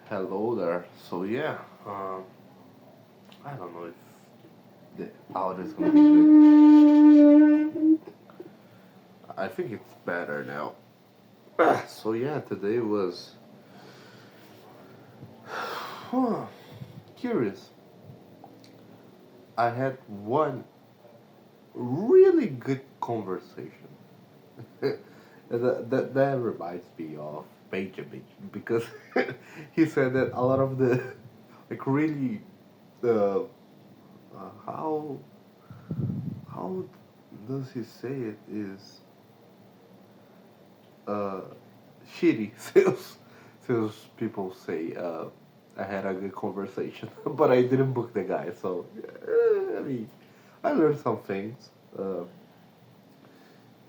Hello there. So yeah, I don't know if the audio is gonna be good. I think it's better now. So yeah, today was curious. I had one really good conversation. That reminds me of Benjamin because he said that a lot of the like really uh, how how does he say it is uh, shitty sales people say I had a good conversation, but I didn't book the guy. So I mean, I learned some things,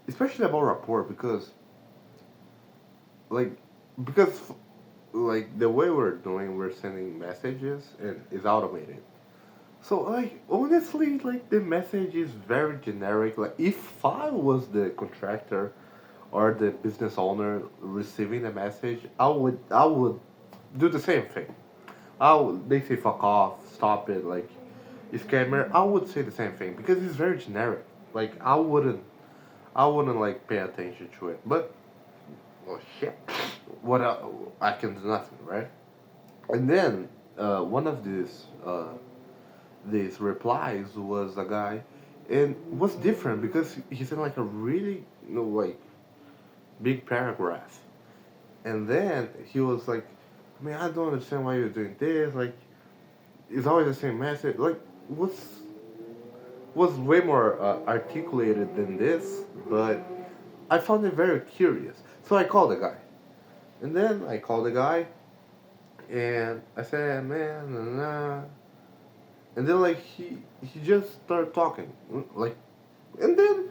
especially about rapport like because like the way we're doing, we're sending messages and it's automated. So like honestly, like the message is very generic. Like if I was the contractor or the business owner receiving the message, I would do the same thing. They say fuck off, stop it, like scammer. I would say the same thing because it's very generic. Like I wouldn't like pay attention to it. But well, shit, what I can do nothing, right? And then one of these replies was a guy, and was different because he said like a really like big paragraph. And then he was like, I mean, I don't understand why you're doing this. Like, it's always the same message. Like, was way more articulated than this, but I found it very curious. So I called the guy. And then I called the guy, and I said, man, nah, nah. And then, like, he just started talking. Like, and then,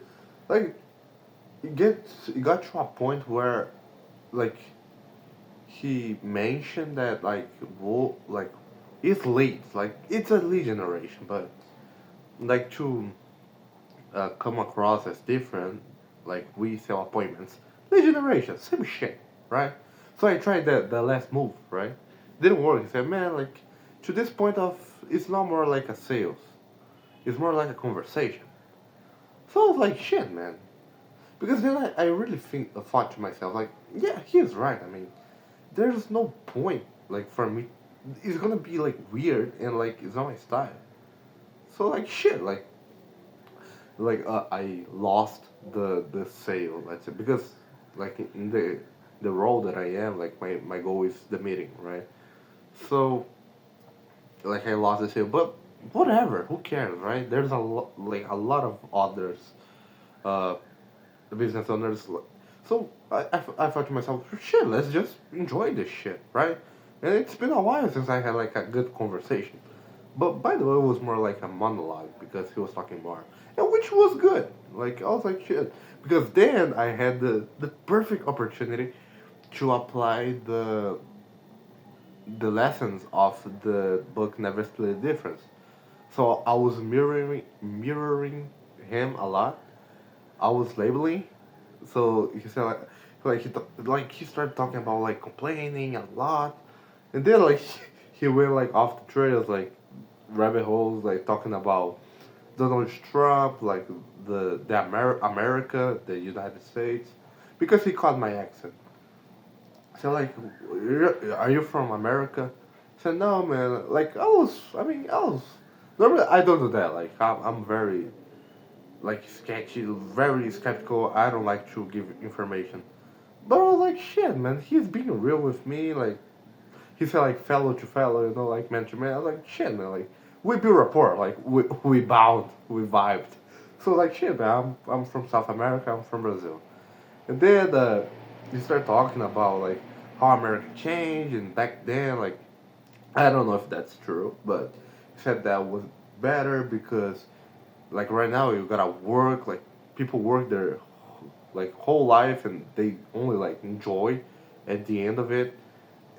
like, it got to a point where, like, he mentioned that like it's late, like it's a lead generation, but like to come across as different, like we sell appointments, lead generation, same shit, right? So I tried the last move, right? Didn't work. He said, man, like to this point of it's not more like a sales, it's more like a conversation. So I was like, shit, man. Because then I really thought to myself, like, yeah, he's right. I mean, there's no point like for me. It's gonna be like weird and like it's not my style. So like shit, I lost the sale. Let's say because like in the role that I am, like my goal is the meeting, right? So like I lost the sale, but whatever. Who cares, right? There's like a lot of others, uh, business owners. So I thought to myself, shit, let's just enjoy this shit, right? And it's been a while since I had like a good conversation. But by the way, it was more like a monologue because he was talking more, and which was good. Like I was like shit because then I had the perfect opportunity to apply the lessons of the book Never Split the Difference. So I was mirroring him a lot. I was labeling. So he said like he started talking about like complaining a lot, and then like he went like off the trails like rabbit holes like talking about Donald Trump like America, the United States, because he caught my accent. So like, Are you from America?" I said, "No, man. Like I was normally I don't do that. Like I'm very like sketchy, very skeptical. I don't like to give information. But I was like, shit, man, he's being real with me. Like, he said, like, fellow to fellow, like, man to man. I was like, shit, man, like, we built rapport. Like, we bound, we vibed. So, like, shit, man, I'm from South America, I'm from Brazil. And then he started talking about, like, how America changed, and back then, like, I don't know if that's true, but he said that was better because like right now you gotta work like people work their like whole life and they only like enjoy at the end of it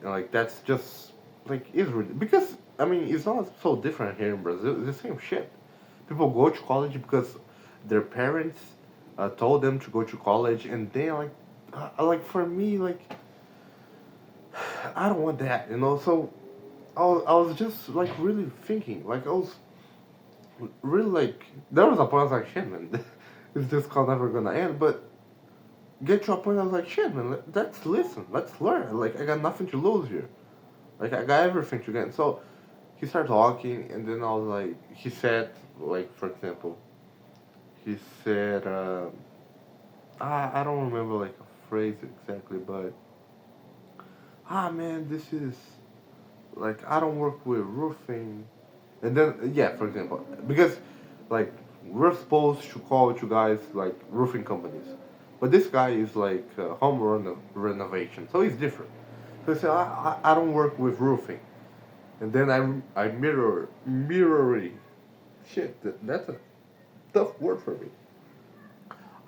and like that's just like is because I mean it's not so different here in Brazil. It's the same shit. People go to college because their parents told them to go to college and they like for me like I don't want that, you know. So I was just like really thinking, like I was really like there was a point I was like, shit, man, is this call never gonna end? But get to a point I was like, shit, man, let's listen, let's learn. Like I got nothing to lose here. Like I got everything to gain. So he started talking, and then I was like, he said, like for example, he said, I don't remember like a phrase exactly, but man, this is like I don't work with roofing. And then yeah, for example, because like we're supposed to call you guys like roofing companies, but this guy is like renovation, so he's different. So he said I don't work with roofing, and then I mirroring. Shit, that's a tough word for me.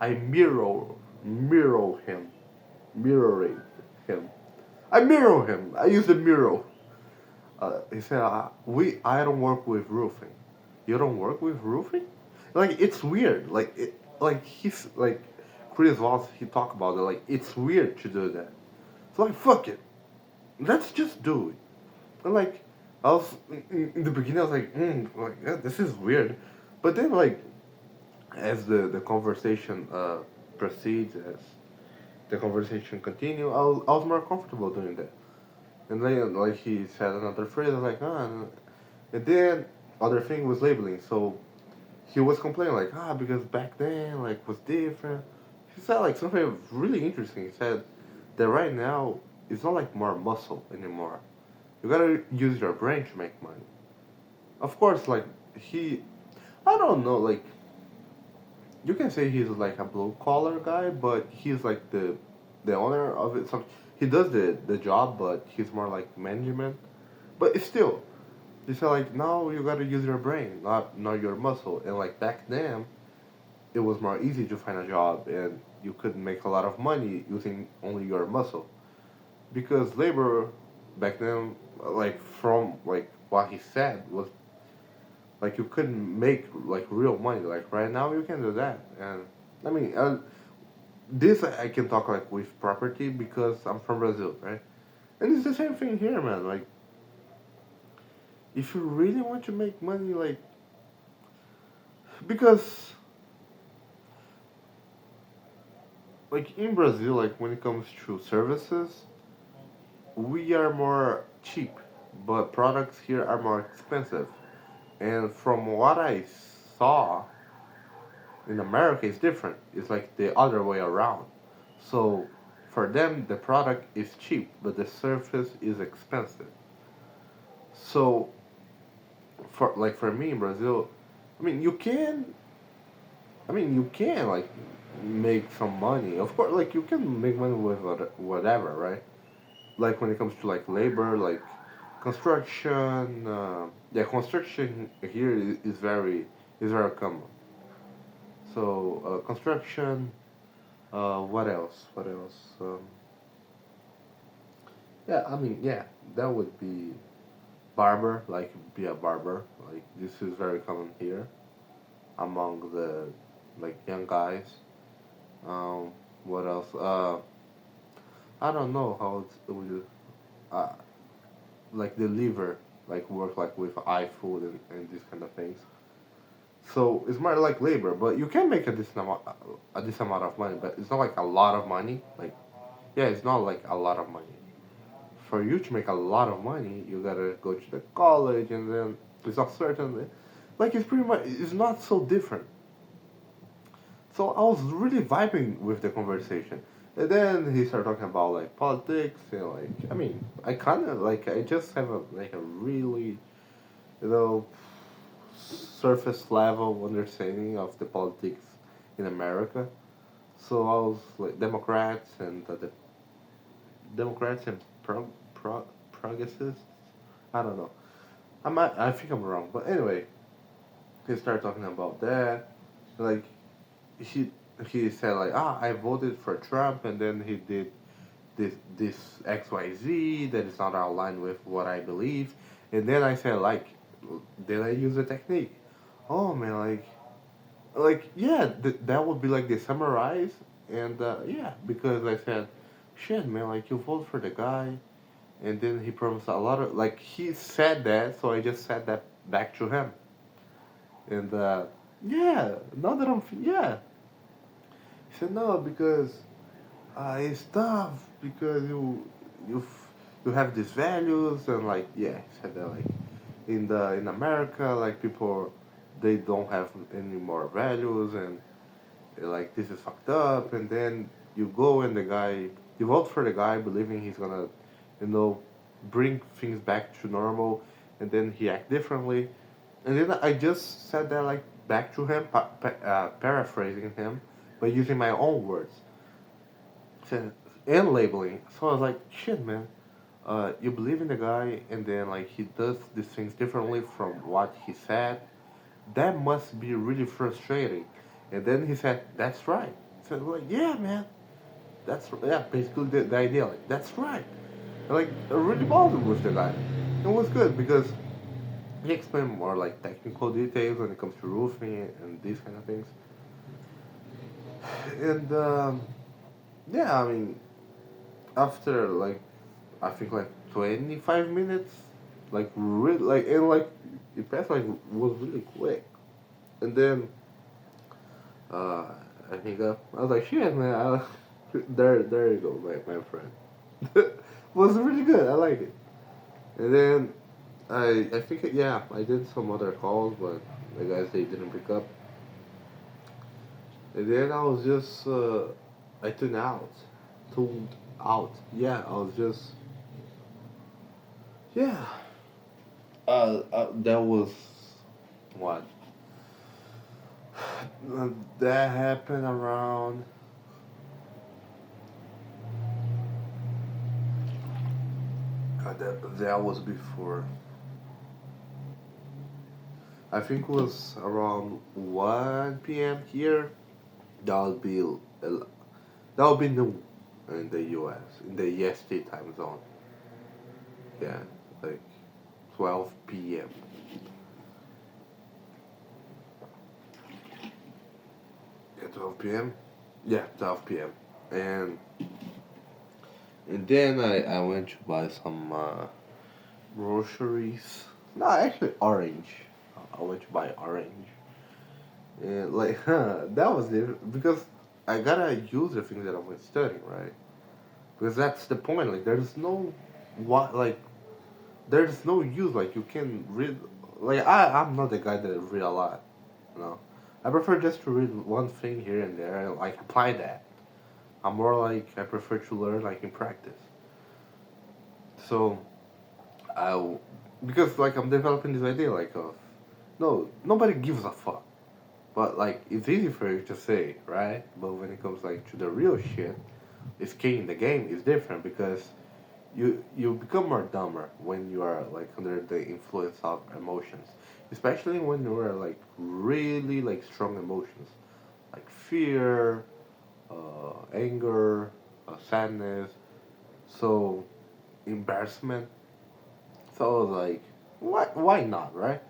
I mirror him, mirroring him. I mirror him. I use the mirror. He said, I don't work with roofing. You don't work with roofing? Like it's weird. Like he's like Chris Voss. He talked about it. Like it's weird to do that. So like fuck it. Let's just do it. And like I was in the beginning, I was like yeah, this is weird, but then like as the conversation proceeds, as the conversation continued, I was more comfortable doing that. And then like he said another phrase, I was like and then other thing was labeling. So he was complaining like because back then like was different. He said like something really interesting. He said that right now it's not like more muscle anymore. You gotta use your brain to make money. Of course, like he, I don't know, like you can say he's like a blue collar guy, but he's like the owner of it. Some he does the job, but he's more like management. But it's still, they say like now you gotta use your brain, not your muscle. And like back then, it was more easy to find a job, and you could make a lot of money using only your muscle. Because labor back then, like from like what he said was like you couldn't make like real money. Like right now you can do that, and I mean this I can talk like with property because I'm from Brazil, right? And it's the same thing here, man. Like if you really want to make money, because like in Brazil, like when it comes to services, we are more cheap, but products here are more expensive. And from what I saw in America, it's different. It's like the other way around. So for them, the product is cheap, but the service is expensive. So for me in Brazil, I mean you can you can like make some money. Of course, like you can make money with whatever, right? Like when it comes to like labor, like construction. Yeah, construction here is very common. So construction. What else? What else? Yeah, I mean, yeah, that would be barber. Like be a barber. Like this is very common here among the like young guys. Um, what else? I don't know how it would uh, like deliver like work like with iFood and these kind of things. So it's more like labor, but you can make a decent amount of money, but it's not like a lot of money. Like yeah, it's not like a lot of money. For you to make a lot of money, you gotta go to the college, and then it's not certain. Like it's pretty much it's not so different. So I was really vibing with the conversation. And then he started talking about like politics and like I mean I kind of like I just have a really you know surface level understanding of the politics in America. So I was like Democrats and the Democrats and progressists. I don't know. I think I'm wrong, but anyway, he started talking about that. Like he he said like I voted for Trump, and then he did this XYZ that is not aligned with what I believe. And then I said like then I use a technique. Oh man, like yeah, that would be like the summarize. And yeah, because I said shit man, like you vote for the guy, And then he promised a lot of, like, he said that, so I just said that back to him. And, yeah, now that yeah. He said, no, because it's tough, because you, you have these values, and, like, yeah, he said that, like, in America, like, people, they don't have any more values, and, like, this is fucked up, and then you go and the guy, you vote for the guy believing he's gonna, you know, bring things back to normal, and then he act differently, and then I just said that, like, back to him, paraphrasing him, but using my own words, so, and labeling. So I was like, shit, man. You believe in the guy, and then, like, he does these things differently from what he said. That must be really frustrating. And then he said, that's right. So I was like, yeah, man. That's, yeah, basically the idea. Like, that's right. And, like, I really bothered with the guy. It was good because he explained more, like, technical details when it comes to roofing and these kind of things. And, yeah, I mean, after, like, I think, like, 25 minutes, like, really, like, and, like, it passed, like, was really quick. And then, uh, I think, I was like, shit, man, there you go, my friend. Was really good, I like it. And then, I think, yeah, I did some other calls, but the guys, they didn't pick up. And then I was just, I tuned out, yeah, I was just, yeah, that was, what, that happened around, that was before, I think it was around 1 p.m. here. That would be that would be noon in the U.S. in the EST time zone. Yeah, like 12 p.m. Yeah, 12 p.m. Yeah, 12 p.m. And then I went to buy some groceries. No, actually orange. I went to buy orange. And, like, that was it because I gotta use the things that I'm studying, right? Because that's the point. Like, there's no what like there's no use. Like, you can read. Like, I'm not the guy that read a lot. You know, I prefer just to read one thing here and there and, like, apply that. I'm more like I prefer to learn, like, in practice. So I because, like, I'm developing this idea, like, of no, nobody gives a fuck. But, like, it's easy for you to say, right? But when it comes, like, to the real shit, it's king. The game is different because you become more dumber when you are, like, under the influence of emotions, especially when you are, like, really, like, strong emotions, like fear, anger, sadness, so embarrassment. So I was like, why not, right?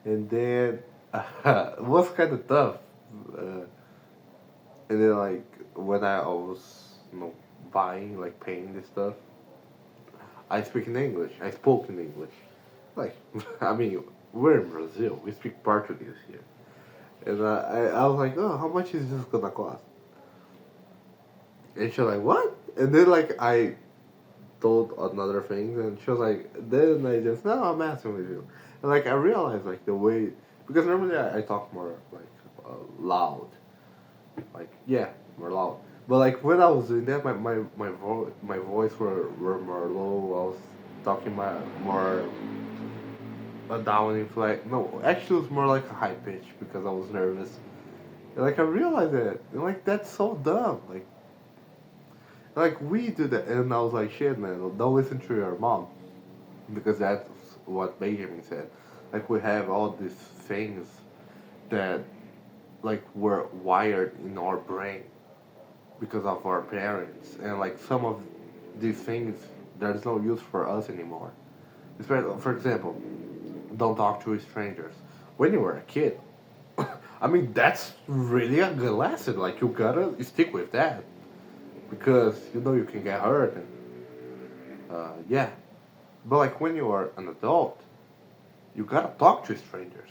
And then it was kind of tough. Uh, and then, like, when I was, buying, like, paying this stuff, I speak in English. I spoke in English. Like, I mean, we're in Brazil. We speak Portuguese here. And I was like, oh, how much is this gonna cost? And she was like, what? And then, like, I told another thing, and she was like, then I just, no, I'm messing with you. And, like, I realized, like, the way, because normally I talk more, like, loud. Like, yeah, more loud. But, like, when I was doing that, my voice were more low. I was talking my more a down inflect. No, actually, it was more like a high pitch because I was nervous. And, like, I realized that, and, like, that's so dumb. Like, we do that, and I was like, shit, man, don't listen to your mom, because that's what Benjamin said. Like, we have all these things that, like, were wired in our brain because of our parents, and, like, some of these things, there's no use for us anymore. Especially, for example, don't talk to strangers. When you were a kid, I mean, that's really a good lesson. Like, you gotta stick with that because you know you can get hurt. And, yeah. But like when you are an adult, you gotta talk to strangers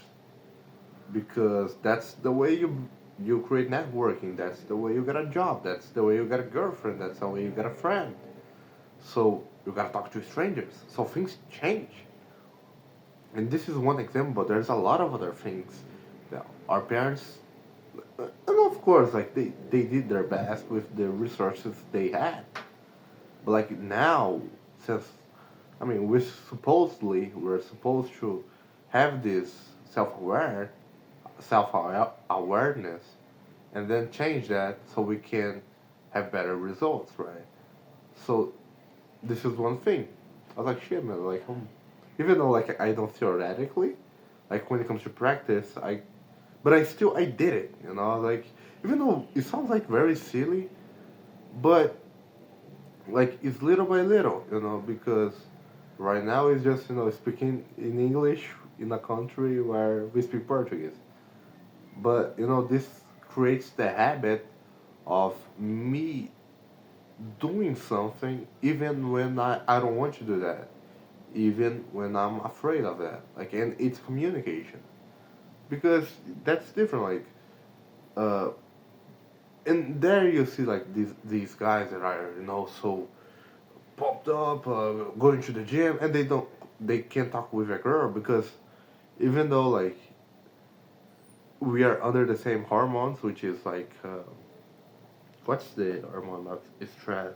because that's the way you create networking. That's the way you get a job. That's the way you get a girlfriend. That's the way you get a friend. So you gotta talk to strangers. So things change. And this is one example. There's a lot of other things that our parents, and of course, like they did their best with the resources they had. But like now, since I mean, we're supposed to have this self awareness, and then change that so we can have better results, right? So this is one thing. I was like, shit, man. Like, even though like I don't theoretically, like when it comes to practice, but I did it. You know, like even though it sounds like very silly, but like it's little by little. You know, because right now it's just speaking in English in a country where we speak Portuguese. But this creates the habit of me doing something even when I don't want to do that, even when I'm afraid of that. Like, and it's communication because that's different. Like, uh, and there you see like these guys that are so popped up, going to the gym, and they can't talk with a girl because even though like we are under the same hormones, which is like what's the hormone of stress?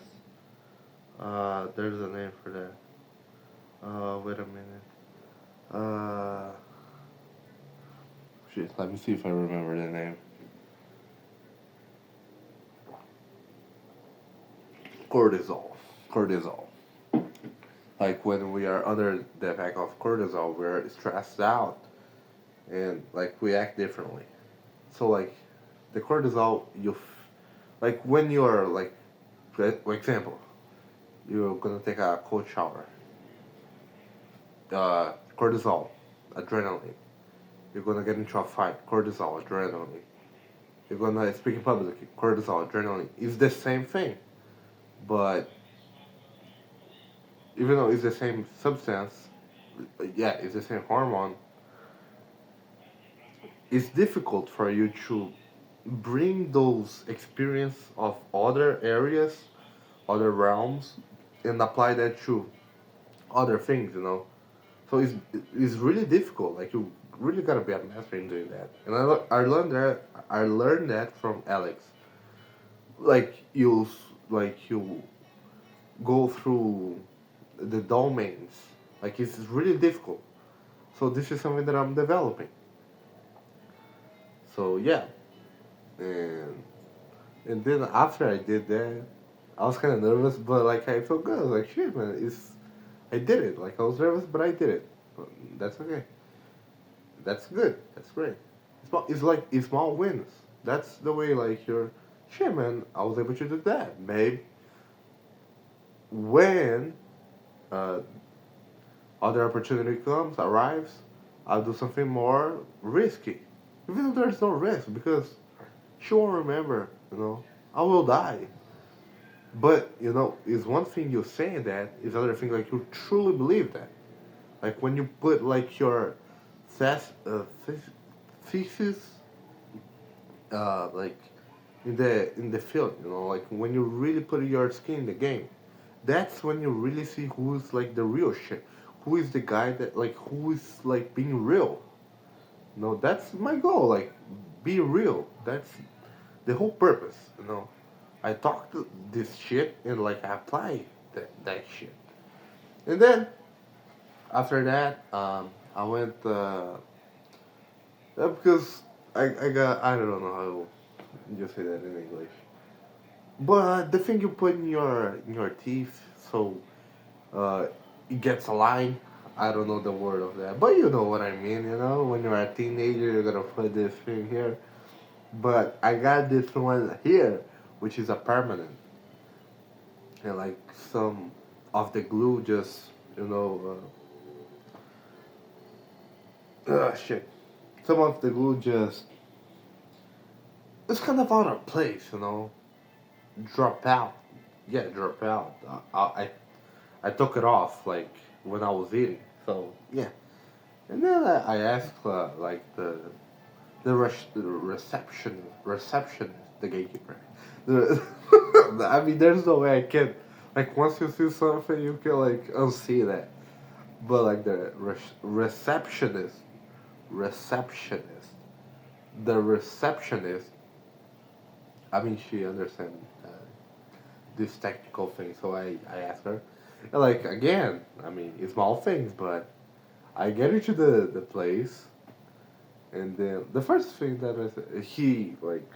There's a name for that. Wait a minute. Uh, Shit. Let me see if I remember the name. Cortisol. Cortisol. Like when we are under the effect of cortisol, we're stressed out and like we act differently. So like the cortisol, like when you are like, for example, you're gonna take a cold shower. Cortisol, adrenaline. You're gonna get into a fight. Cortisol, adrenaline. You're gonna speak in public. Cortisol, adrenaline. It's the same thing, but even though it's the same substance, yeah, it's the same hormone. It's difficult for you to bring those experience of other areas, other realms, and apply that to other things. So it's really difficult. Like you really gotta be a master in doing that. And I learned that from Alex. Like you go through the domains. Like it's really difficult. So this is something that I'm developing. So yeah, and and then after I did that, I was kind of nervous, but like I felt good. I was like, shit, man, I did it. Like I was nervous, but I did it. But that's okay. That's good. That's great. It's like it's small wins. That's the way. Like you're, shit, man. I was able to do that. Maybe when uh, other opportunity arrives, I'll do something more risky. Even though there's no risk, because she won't remember, I will die. But, is one thing you saying that, is other thing like you truly believe that. Like when you put like your thesis, like in the field, like when you really put your skin in the game, that's when you really see who's like the real shit. Who is the guy that like who is like being real. No, that's my goal. Like, be real. That's the whole purpose. I talk to this shit and like I apply that shit. And then after that, I went because I got I don't know how you say that in English. But the thing you put in your teeth, so uh, it gets aligned. I don't know the word of that, but you know what I mean. When you're a teenager, you're gonna put this thing here. But I got this one here, which is a permanent, and like some of the glue just shit. Some of the glue just it's kind of out of place. Drop out. Yeah, drop out. I took it off like when I was eating. So yeah, and then I asked like the receptionist, the gatekeeper. The, I mean, there's no way I can, like, once you see something, you can like unsee that. But like the receptionist, the receptionist. I mean, she understands this technical thing, so I asked her. And like again, I mean, it's small things, but I get into the place, and then the first thing that he like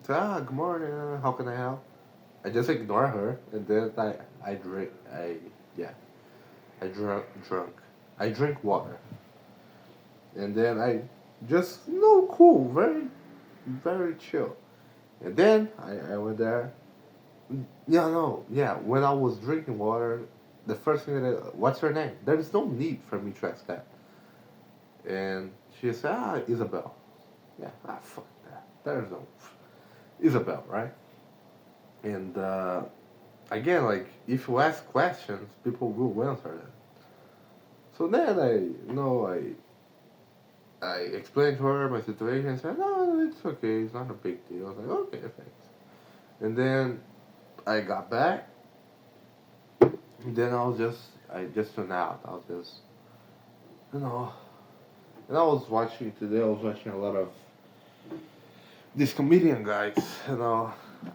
said, good morning, how can I help? I just ignore her, and then I drink I yeah I drunk I drink water, and then I just no cool, very chill, and then I went there. Yeah, no, yeah. When I was drinking water, the first thing that what's her name? There is no need for me to ask that. And she said, Isabel. Yeah, fuck that. There's no Isabel, right? And again, like if you ask questions, people will answer them. So then I explained to her my situation and said, no, it's okay, it's not a big deal. I was like, okay, thanks. And then I got back. And then I just turned out. I was just, you know, and I was watching today. I was watching a lot of these comedian guys. You know,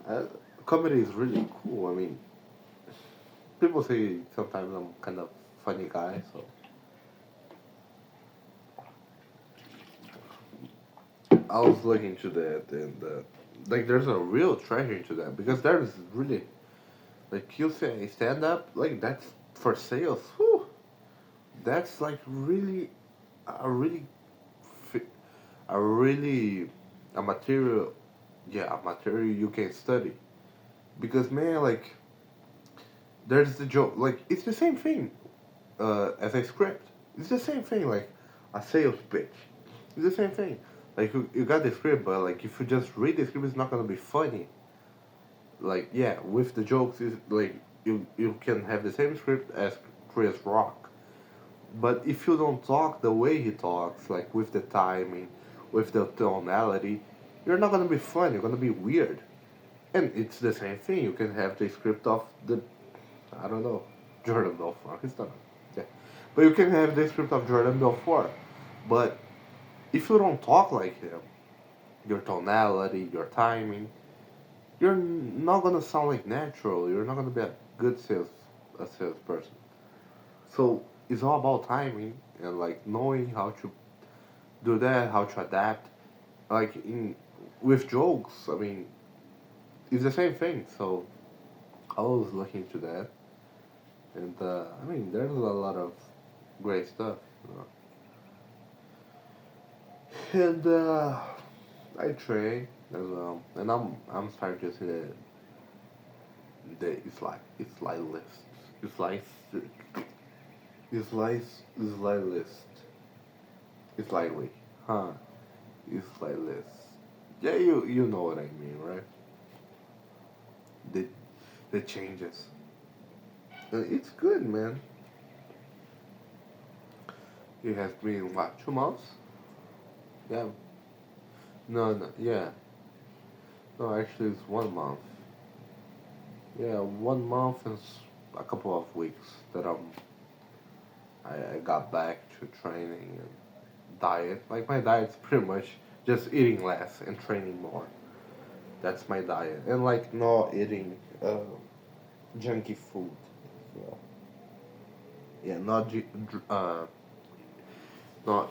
uh, comedy is really cool. I mean, people say sometimes I'm kind of funny guy, so I was looking to that, and like there's a real treasure into that because there's really like you say stand up like that's for sales. Whew, that's like really a really fi- a really a material, yeah, a material you can study because man, like there's the joke, like it's the same thing as a script. It's the same thing like a sales pitch. It's the same thing. Like you got the script, but like if you just read the script, it's not gonna be funny. Like yeah, with the jokes, is like you can have the same script as Chris Rock, but if you don't talk the way he talks, like with the timing, with the tonality, you're not gonna be fun. You're gonna be weird. And it's the same thing. You can have the script of the I don't know Jordan Belfort. He's not. Yeah, but you can have the script of Jordan Belfort. But if you don't talk like him, your tonality, your timing, you're not gonna sound like natural. You're not gonna be a good salesperson. So it's all about timing and like knowing how to do that, how to adapt. Like in with jokes, I mean, it's the same thing. So I was looking into that, and I mean, there's a lot of great stuff. And I train as well, and I'm starting to see the it's like list, it's like it's like list, it's lightly, huh? It's like list. Yeah, you know what I mean, right? The the changes. It's good, man. It has been what 2 months? Yeah. No, no, yeah. No, actually, it's 1 month. Yeah, 1 month and a couple of weeks that I got back to training and diet. Like my diet's pretty much just eating less and training more. That's my diet, and like not eating junky food. So, yeah, not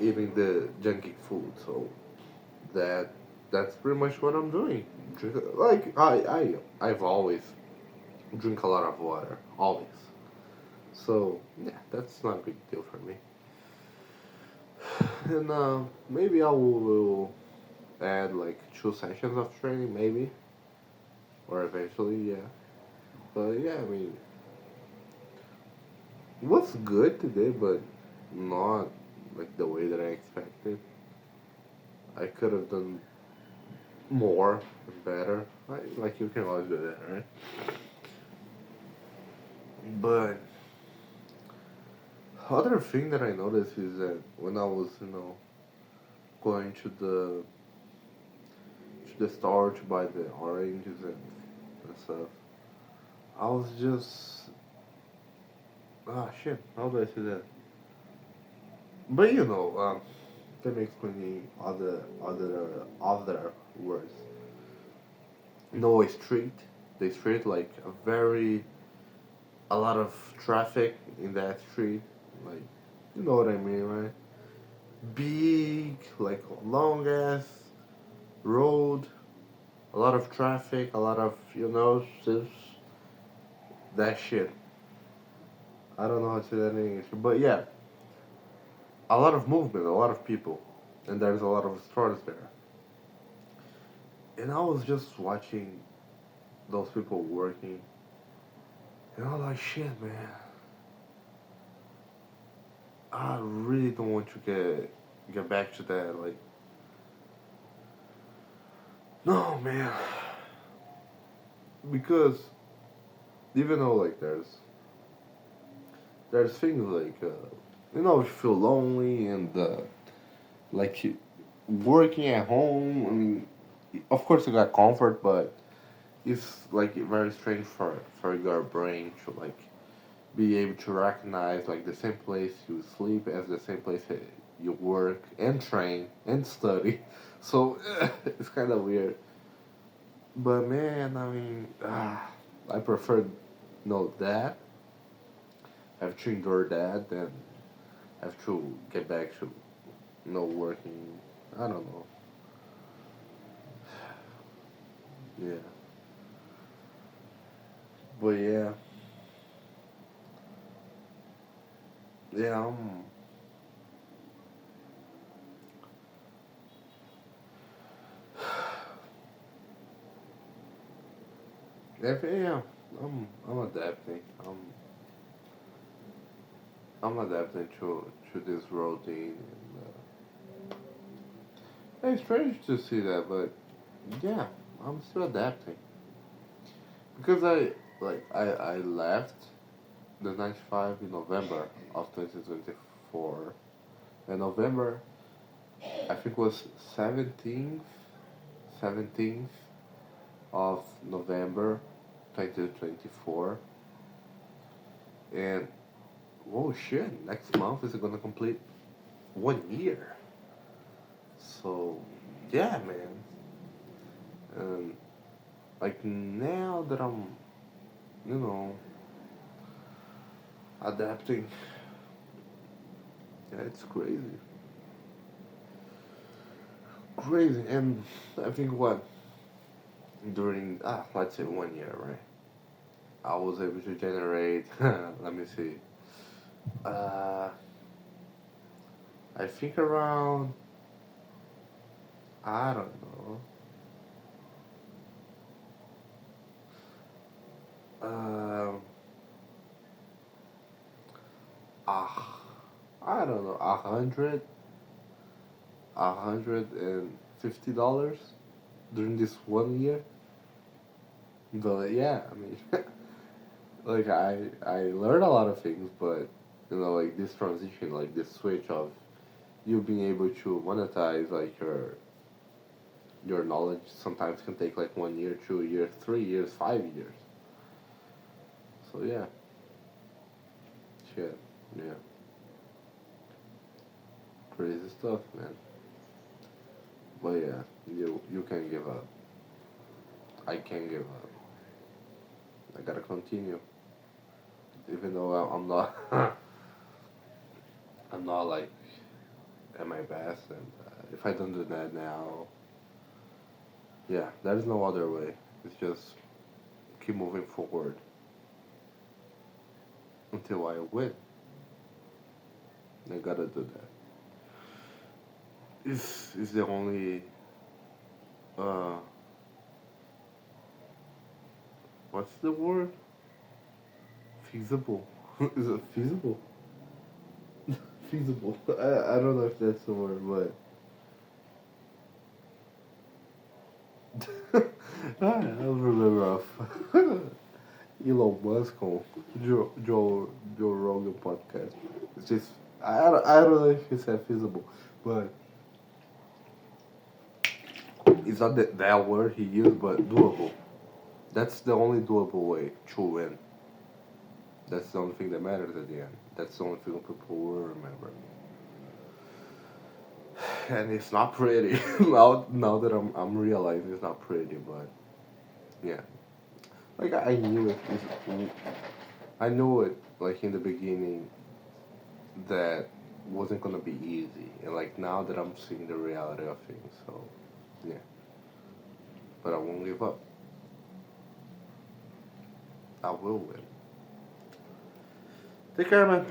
eating the junky food. So that that's pretty much what I'm doing. Like I've always drink a lot of water, always. So yeah, that's not a big deal for me. And maybe I will add like 2 sessions of training, maybe, or eventually, yeah. But yeah, I mean, it was good today, but not like the way that I expected. I could have done more and better. Like you can always do that, right? But Other thing that I noticed is that when I was, going to the store to buy the oranges and stuff, I was just shit. How do I say that? But that makes many other words. No, a street. The street like a lot of traffic in that street. Like, you know what I mean, right? Big, like long ass road, a lot of traffic, a lot of that shit. I don't know how to say that in English, but yeah, a lot of movement, a lot of people, and there's a lot of stores there. And I was just watching those people working, and I was like, shit, man, I really don't want to get back to that. Like, no, man, because even though like there's things like you feel lonely and like working at home. I mean, of course you got comfort, but it's like very strange for your brain to like be able to recognize like the same place you sleep as the same place you work and train and study. So it's kind of weird. But man, I mean, I prefer that have to endure that than have to get back to working. I don't know. Yeah, but yeah. Yeah. I'm adapting. I'm adapting to this routine. It's strange to see that, but yeah, I'm still adapting because I left the 95 in November of 2024, and November I think was 17th of November 2024, and oh shit, next month is gonna complete 1 year. So yeah, man. And like now that I'm, you know, adapting, yeah, it's crazy, crazy. And I think what during let's say 1 year, right? I was able to generate. Let me see. Uh, I think around I don't know. Um, ah, I don't know. $150 during this 1 year. But yeah, I mean, like I learned a lot of things, but like this transition, like this switch of you being able to monetize like your knowledge sometimes can take like 1 year, 2 years, 3 years, 5 years. So yeah, shit, yeah, crazy stuff, man. But yeah, you can give up. I can't give up. I gotta continue, even though I'm not. I'm not like at my best, and if I don't do that now, yeah, there's no other way. It's just keep moving forward until I win. I gotta do that. Is the only uh what's the word? Feasible. Is it feasible? Feasible. I don't know if that's the word, but that was really rough. Elon Musk on Joe Rogan podcast. It's just I don't know if it's that feasible, but it's not that word he used, but doable. That's the only doable way to win. That's the only thing that matters at the end. That's the only thing people will remember. And it's not pretty. Now that I'm realizing it's not pretty, but yeah. Like I knew it. I knew it like in the beginning that wasn't gonna be easy, and like now that I'm seeing the reality of things, so yeah. But I won't give up. I will win. Take care, man.